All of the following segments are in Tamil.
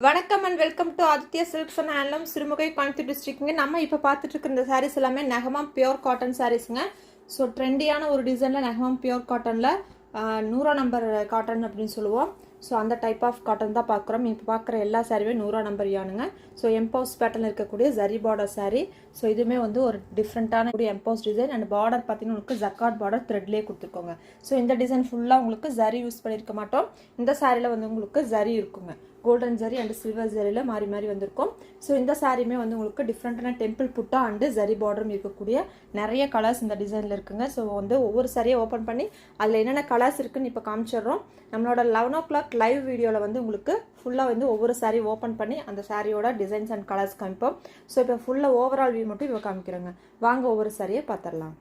வணக்கம் and welcome to Aditya silks and handloom Sirumugai Coimbatore டிஸ்ட்ரிக்ட்ங்க. நம்ம இப்போ பார்த்துட்டு இருக்க இந்த சாரீஸ் எல்லாமே நெகமாம் பியோர் காட்டன் சாரீஸுங்க. ஸோ ட்ரெண்டியான ஒரு டிசைனில் நெகமாம் பியோர் காட்டனில் 100 நம்பர் காட்டன் அப்படின்னு சொல்லுவோம். ஸோ அந்த டைப் ஆஃப் காட்டன் தான் பார்க்குறோம். இப்போ பார்க்குற எல்லா சாரியுமே 100 நம்பர் யானுங்க. ஸோ எம்போஸ் பேட்டர்னில் இருக்கக்கூடிய ஜரி பார்டர் சாரீ. ஸோ இதுவுமே வந்து ஒரு டிஃப்ரெண்ட்டான எம்போஸ் டிசைன் அண்ட் பார்டர் பார்த்தீங்கன்னா உங்களுக்கு ஜக்கார்ட் பார்டர் த்ரெட்லேயே கொடுத்துருக்கோங்க. ஸோ இந்த டிசைன் ஃபுல்லாக உங்களுக்கு ஜரி யூஸ் பண்ணியிருக்க மாட்டோம். இந்த சாரியில் வந்து உங்களுக்கு ஜரி இருக்குங்க, கோல்டன் ஜரி அண்ட் சில்வர் ஜரியில் மாறி மாறி வந்திருக்கும். ஸோ இந்த சாரியுமே வந்து உங்களுக்கு டிஃப்ரெண்ட்டான டெம்பிள் புட்டா அண்டு ஜரி பார்டரும் இருக்கக்கூடிய நிறைய கலர்ஸ் இந்த டிசைனில் இருக்குங்க. ஸோ வந்து ஒவ்வொரு சாரியை ஓப்பன் பண்ணி அதில் என்னென்ன கலர்ஸ் இருக்குன்னு இப்போ காமிச்சிடுறோம். நம்மளோட 11 o'clock லைவ் வீடியோவில் வந்து உங்களுக்கு ஃபுல்லாக வந்து ஒவ்வொரு சாரி ஓப்பன் பண்ணி அந்த சாரியோட டிசைன்ஸ் அண்ட் கலர்ஸ் காமிப்போம். ஸோ இப்போ ஃபுல்லாக ஓவரால் வியூ மட்டும் இப்போ காமிக்கிறோங்க. வாங்க ஒவ்வொரு சாரியை பார்த்துடலாம்.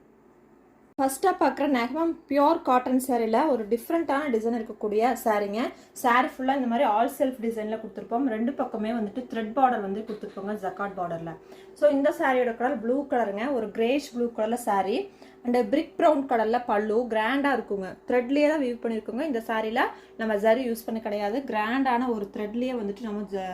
ஃபர்ஸ்ட்டாக பார்க்குற நெகமாம் பியோர் காட்டன் சாரியில் ஒரு டிஃப்ரெண்ட்டான டிசைன் இருக்கக்கூடிய சாரீங்க. சாரி ஃபுல்லாக இந்த மாதிரி ஆல் செல்ஃப் டிசைனில் கொடுத்துருப்போம். ரெண்டு பக்கமே வந்துட்டு த்ரெட் பார்டர் வந்து கொடுத்துருப்போங்க ஜக்கார்ட் பார்டரில். ஸோ இந்த சாரியோட கலர் ப்ளூ கலருங்க, ஒரு கிரேஷ் ப்ளூ கலரில் சாரீ அண்ட் பிரிக் ப்ரௌன் கலரில் பல்லு கிராண்டாக இருக்குங்க. த்ரெட்லேயே தான் வியூ பண்ணியிருக்கோங்க. இந்த சாரியில் நம்ம ஜரி யூஸ் பண்ண கிடையாது, கிராண்டான ஒரு த்ரெட்லேயே வந்துட்டு நம்ம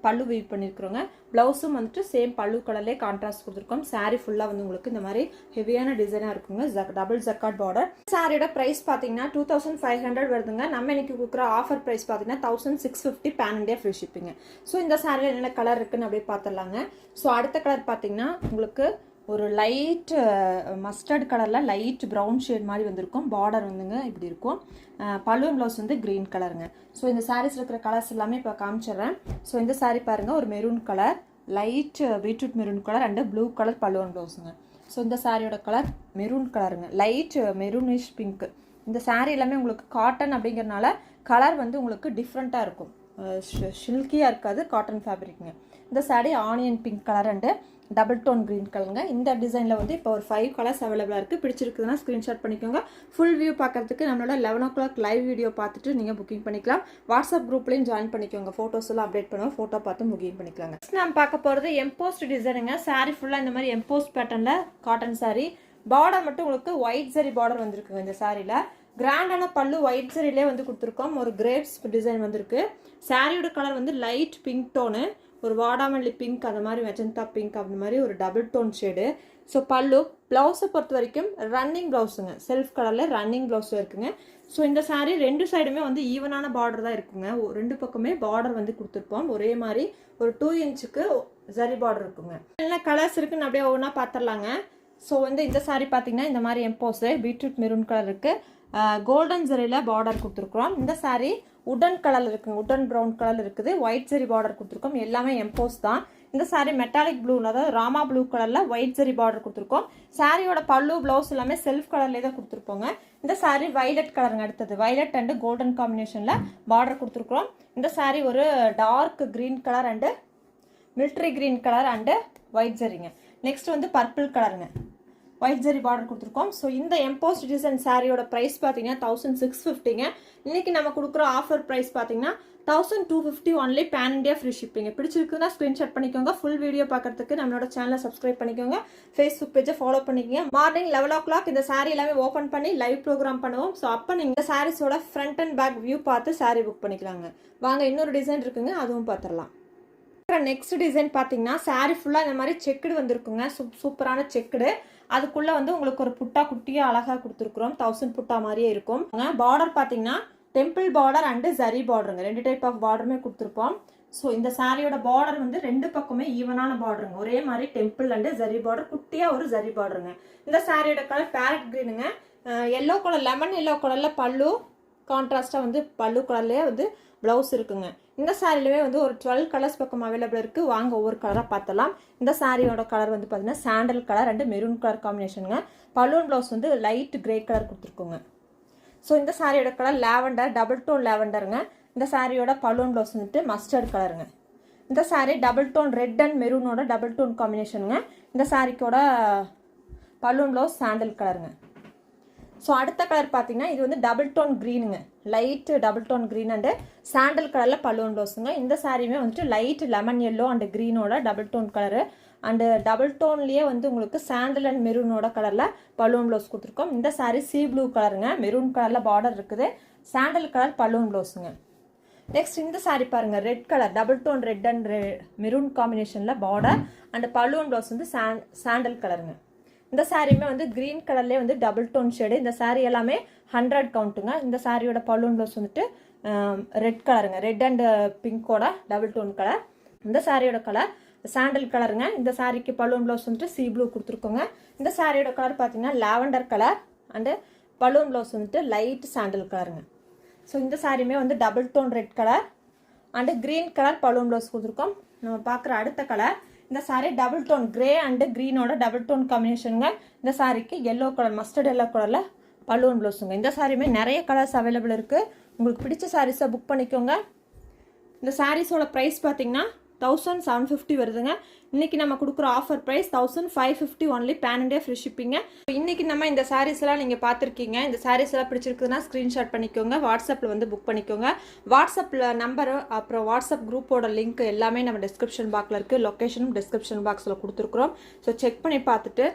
பல்லு வீவ் பண்ணியிருக்கிறோங்க. ப்ளவுஸும் வந்துட்டு சேம் பல்லு கலர்லேயே கான்ட்ராஸ்ட் கொடுத்துருக்கோம். சாரீ ஃபுல்லாக வந்து உங்களுக்கு இந்த மாதிரி ஹெவியான டிசைனாக இருக்குங்க. Double jacquard border. சாரியோட ப்ரைஸ் பார்த்தீங்கன்னா 2500 வருதுங்க. நம்ம இன்னைக்கு கொடுக்குற ஆஃபர் ப்ரைஸ் பார்த்தீங்கன்னா 1650 பேன் இண்டியா ஃப்ரீ ஷிப்பிங்க. ஸோ இந்த சாரியில் என்னென்ன கலர் இருக்குன்னு அப்படியே பார்த்துடலாங்க. ஸோ அடுத்த கலர் பார்த்தீங்கன்னா உங்களுக்கு ஒரு லைட் மஸ்டர்ட் கலரில் லைட் ப்ரௌன் ஷேட் மாதிரி வந்திருக்கும். பார்டர் வந்துங்க இப்படி இருக்கும். பல்லுவன் ப்ளவுஸ் வந்து க்ரீன் கலருங்க. ஸோ இந்த சாரீஸ் இருக்கிற கலர்ஸ் எல்லாமே இப்போ காமிச்சிடுறேன். ஸோ இந்த சாரீ பாருங்கள், ஒரு maroon colour, light beetroot maroon colour and blue colour பல்லுவன் ப்ளவுஸுங்க. ஸோ இந்த சாரியோட கலர் மெரூன் கலருங்க, லைட் மெரூனிஷ் பிங்க். இந்த சாரீ எல்லாமே உங்களுக்கு காட்டன் அப்படிங்கிறனால கலர் வந்து உங்களுக்கு டிஃப்ரெண்ட்டாக இருக்கும், ஷில்கியாக இருக்காது, காட்டன் ஃபேப்ரிக்ங்க. இந்த sari onion pink colour and double tone green கலருங்க. இந்த டிசைனில் வந்து இப்போ ஒரு 5 கலர்ஸ் அவைலபிளாக இருக்குது. பிடிச்சிருக்குதுன்னா ஸ்க்ரீன்ஷாட் பண்ணிக்கோங்க. ஃபுல் வியூ பார்க்குறதுக்கு நம்மளோட 11 o'clock லைவ் வீடியோ பார்த்துட்டு நீங்கள் புக்கிங் பண்ணிக்கலாம். வாட்ஸ்அப் குரூப்லேயும் ஜாயின் பண்ணிக்கோங்க. ஃபோட்டோஸ் எல்லாம் அப்டேட் பண்ணுவோம், ஃபோட்டோ பார்த்து புக்கிங் பண்ணிக்கலாங்க. நம்ம பார்க்க போகிறது எம்போஸ்ட் டிசைனுங்க. சாரீ ஃபுல்லாக இந்த மாதிரி எம்போஸ்ட் பேட்டர்னில் காட்டன் சாரீ. பார்டர் மட்டும் உங்களுக்கு ஒயிட் ஜரி பார்டர் வந்திருக்குங்க. இந்த சாரியில் கிராண்டான பல்லு ஒயிட் ஜரிலே வந்து கொடுத்துருக்கோம். ஒரு கிரேப்ஸ் டிசைன் வந்திருக்கு. சாரியோட கலர் வந்து லைட் பிங்க் டோனு, ஒரு வாடாமல்லி பிங்க், அந்த மாதிரி மெஜந்தா பிங்க், அந்த மாதிரி ஒரு டபுள் டோன் ஷேடு. ஸோ பல்லு ப்ளவுஸை பொறுத்த வரைக்கும் ரன்னிங் ப்ளவுஸுங்க, செல்ஃப் கலரில் ரன்னிங் ப்ளவுஸ் இருக்குங்க. ஸோ இந்த சாரீ ரெண்டு சைடுமே வந்து ஈவனான பார்டர் தான் இருக்குங்க. ரெண்டு பக்கமே பார்டர் வந்து கொடுத்துருப்போம். ஒரே மாதிரி ஒரு 2 inch ஜரி பார்டர் இருக்குங்க. என்ன கலர்ஸ் இருக்குன்னு அப்படியே ஒவ்வொன்றா பார்த்துடலாங்க. ஸோ வந்து இந்த சாரீ பார்த்தீங்கன்னா இந்த மாதிரி எம்போஸு பீட்ரூட் மெரூன் கலர் இருக்குது, கோல்டன் ஜரியில் பார்டர் கொடுத்துருக்குறோம். இந்த சாரீ உடன் கலர் இருக்குங்க, உடன் ப்ரௌன் கலர் இருக்குது, ஒயிட் ஜரி பார்டர் கொடுத்துருக்கோம். எல்லாமே எம்போஸ் தான். இந்த சாரீ மெட்டாலிக் ப்ளூ, அதாவது ராமா ப்ளூ கலரில் ஒயிட் ஜரி பார்டர் கொடுத்துருக்கோம். சாரியோட பல்லு ப்ளவுஸ் எல்லாமே செல்ஃப் கலர்லேயே தான் கொடுத்துருப்போங்க. இந்த சாரீ வைலட் கலருங்க. அடுத்தது வைலட் அண்டு கோல்டன் காம்பினேஷனில் பார்டர் கொடுத்துருக்குறோம். இந்த சாரீ ஒரு dark green colour and military green colour and white ஜரிங்க. நெக்ஸ்ட் வந்து பர்பிள் கலருங்க, ஒயிட் ஜரி பார்டர் கொடுத்துருக்கோம். ஸோ இந்த எம்போஸ்ட் டிசைன் சாரியோட ப்ரைஸ் பார்த்தீங்கன்னா 1650ங்க. இன்னைக்கு நம்ம கொடுக்குற ஆஃபர் ப்ரைஸ் பார்த்தீங்கன்னா 1250 ஒன்லி பேன் இண்டியா ஃப்ரீ ஷிப்பிங்க. பிடிச்சிருக்குன்னா ஸ்க்ரீன்ஷாட் பண்ணிக்கோங்க. ஃபுல் வீடியோ பார்க்கறதுக்கு நம்மளோட சேனலை சப்ஸ்கிரைப் பண்ணிக்கோங்க. ஃபேஸ்புக் பேஜை ஃபாலோ பண்ணிக்கோங்க. மார்னிங் 11 o'clock இந்த சாரீ எல்லாமே ஓப்பன் பண்ணி லைவ் ப்ரோக்ராம் பண்ணுவோம். ஸோ அப்போ நீங்கள் இந்த சாரீஸோட ஃப்ரண்ட் அண்ட் பேக் வியூ பார்த்து சாரீ புக் பண்ணிக்கலாங்க. வாங்க இன்னொரு டிசைன் இருக்குங்க, அதுவும் பார்த்துடலாம். நெக்ஸ்ட் டிசைன் பார்த்தீங்கன்னா சாரீ ஃபுல்லாக இந்த மாதிரி செக்குடு வந்திருக்குங்க. சூப்பரான செக்குடு. அதுக்குள்ளே வந்து உங்களுக்கு ஒரு புட்டா குட்டியாக அழகாக கொடுத்துருக்குறோம். 1000 புட்டா மாதிரியே இருக்கும். பார்டர் பார்த்தீங்கன்னா டெம்பிள் பார்டர் அண்டு ஜரி பார்டருங்க. 2 டைப் ஆஃப் பார்டருமே கொடுத்துருப்போம். ஸோ இந்த சாரியோட பார்டர் வந்து ரெண்டு பக்கமே ஈவனான பார்டருங்க. ஒரே மாதிரி டெம்பிள் அண்டு ஜரி பார்டர், குட்டியாக ஒரு ஜரி பார்டருங்க. இந்த சாரியோட கலர் பேரட் க்ரீனுங்க. எல்லோ கலர், லெமன் எல்லோ கலரில் பல்லு, கான்ட்ராஸ்டாக வந்து பல்லு கலர்லேயே வந்து ப்ளவுஸ் இருக்குங்க. இந்த சாரிலுமே வந்து ஒரு 12 கலர்ஸ் பக்கம் அவைலபிள் இருக்குது. வாங்க ஒவ்வொரு கலராக பார்த்தலாம். இந்த சாரியோட கலர் வந்து பார்த்தீங்கன்னா sandal colour and maroon colour காம்பினேஷனுங்க. பலூன் ப்ளவுஸ் வந்து லைட் கிரே கலர் கொடுத்துருக்குங்க. ஸோ இந்த சாரியோட கலர் லாவெண்டர், டபுள் டோன் லாவெண்டருங்க. இந்த சாரியோட பலூன் ப்ளவுஸ் வந்துட்டு மஸ்டர்ட் கலருங்க. இந்த sari double tone red and மெரூனோட டபுள் டோன் காம்பினேஷனுங்க. இந்த சாரிக்கோட பலூன் ப்ளவுஸ் சாண்டல் கலருங்க. ஸோ அடுத்த கலர் பார்த்தீங்கன்னா இது வந்து டபுள் டோன் க்ரீனுங்க, light double tone green and sandal கலரில் பல்லுவன் ப்ளவுஸுங்க. இந்த சாரியுமே வந்துட்டு லைட் லெமன் எல்லோ அண்டு க்ரீனோட double tone colour and double டோன்லேயே வந்து உங்களுக்கு சாண்டல் அண்ட் மெரூனோட கலரில் பல்லுவன் ப்ளவுஸ் கொடுத்துருக்கோம். இந்த சாரி சீ ப்ளூ கலருங்க, மெரூன் கலரில் பார்டர் இருக்குது, சாண்டல் கலர் பல்லுவன் ப்ளவுஸுங்க. நெக்ஸ்ட் இந்த saree பாருங்க, red colour double tone red and maroon காம்பினேஷன்ல பார்டர் அண்ட் பல்லுவன் ப்ளவுஸ் வந்து சாண்டல் கலருங்க. இந்த சாரியுமே வந்து கிரீன் கலர்லேயே வந்து டபுள் டோன் ஷேடு. இந்த saree எல்லாமே 100 கவுண்ட்டுங்க. இந்த சாரியோட பல்லுவன் ப்ளவுஸ் வந்துட்டு ரெட் கலருங்க, ரெட் அண்ட் பிங்கோட டபுள் டோன் கலர். இந்த சாரியோட கலர் சாண்டல் கலருங்க. இந்த சாரிக்கு பல்லுவன் ப்ளவுஸ் வந்துட்டு சீ ப்ளூ கொடுத்துருக்கோங்க. இந்த சாரியோட கலர் பார்த்தீங்கன்னா லாவெண்டர் கலர் அண்டு பல்லுவன் ப்ளவுஸ் வந்துட்டு லைட் சாண்டல் கலருங்க. ஸோ இந்த சாரியுமே வந்து double tone red colour and green colour பல்லுவன் ப்ளவுஸ் கொடுத்துருக்கோம். நம்ம பார்க்குற அடுத்த கலர் இந்த sari double tone grey and க்ரீனோட டபுள் டோன் காம்பினேஷனுங்க. இந்த சாரிக்கு எல்லோ கலர் மஸ்டர்ட் எல்லோ கலரில் பல்லுவன் ப்ளவுஸுங்க. இந்த சாரியுமே நிறைய கலர்ஸ் அவைலபிள் இருக்குது. உங்களுக்கு பிடிச்ச சாரீஸை புக் பண்ணிக்கோங்க. இந்த சாரீஸோட ப்ரைஸ் பார்த்தீங்கன்னா 1750 வருதுங்க. இன்னைக்கு நம்ம கொடுக்குற offer price 1550 only pan India free ஷிப்பிங்க. இன்னைக்கு நம்ம இந்த சாரீஸ் எல்லாம் நீங்கள் பார்த்துருக்கீங்க. இந்த சாரீஸ் எல்லாம் பிடிச்சிருக்குதுன்னா ஸ்க்ரீன்ஷாட் பண்ணிக்கோங்க, வாட்ஸ்அப்பில் வந்து புக் பண்ணிக்கோங்க. வாட்ஸ்அப்பில் நம்பரு அப்புறம் வாட்ஸ்அப் குரூப்போட லிங்க் எல்லாமே நம்ம டிஸ்கிரிப்ஷன் பாக்ஸில் இருக்குது. லொக்கேஷனும் டிஸ்கிரிப்ஷன் பாக்ஸில் கொடுத்துருக்குறோம். ஸோ செக் பண்ணி பார்த்துட்டு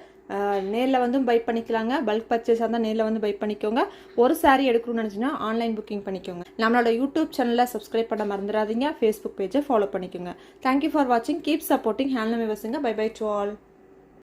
நேரில் வந்து பை பண்ணிக்கலாங்க. பல்க் பர்ச்சேஸாக இருந்தால் நேரில் வந்து பை பண்ணிக்கோங்க. ஒரு saree எடுக்கணும்னு நினச்சிங்கன்னா ஆன்லைன் புக்கிங் பண்ணிக்கோங்க. நம்மளோட யூடியூப் சேனலில் சப்ஸ்கிரைப் பண்ண மறந்துடாதீங்க. ஃபேஸ்புக் பேஜை ஃபாலோ பண்ணிக்கோங்க. தேங்க்யூ ஃபார் வாட்சிங். கீப் சப்போர்ட்டிங் ஹேண்ட்லூம் விவர்ஸுங்க. Bye bye to all.